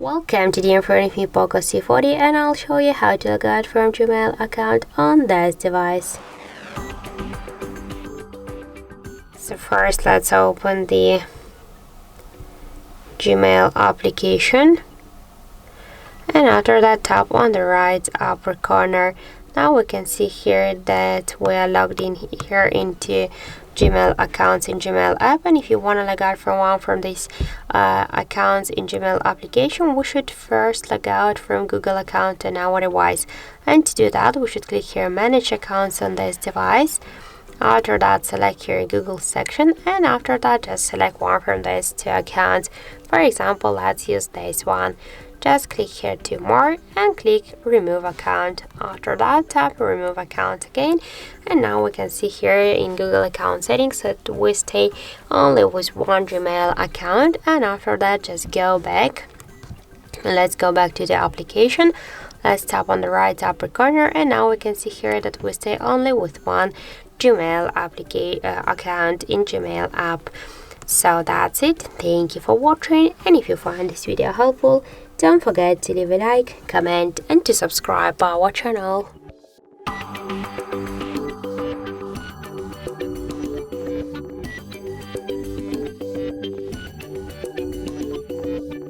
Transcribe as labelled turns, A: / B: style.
A: Welcome to the info with me POCO C40, and I'll show you how to log out from Gmail account on this device. So first let's open the Gmail application, and after that tap on the right upper corner. Now we can see here that we are logged in here into Gmail accounts in Gmail app, and if you want to log out from one from these accounts in Gmail application, we should first log out from Google account and our device. And to do that, we should click here manage accounts on this device. After that, select your Google section, and after that just select one from these two accounts. For example, let's use this one. Just click here to more and click remove account. After that, tap remove account again, and now we can see here in Google account settings that we stay only with one Gmail account. And after that, just go back. Let's go back to the application. Let's tap on the right upper corner, and now we can see here that we stay only with one Gmail account in Gmail app. So that's it. Thank you for watching, and if you find this video helpful, don't forget to leave a like, comment, and to subscribe our channel.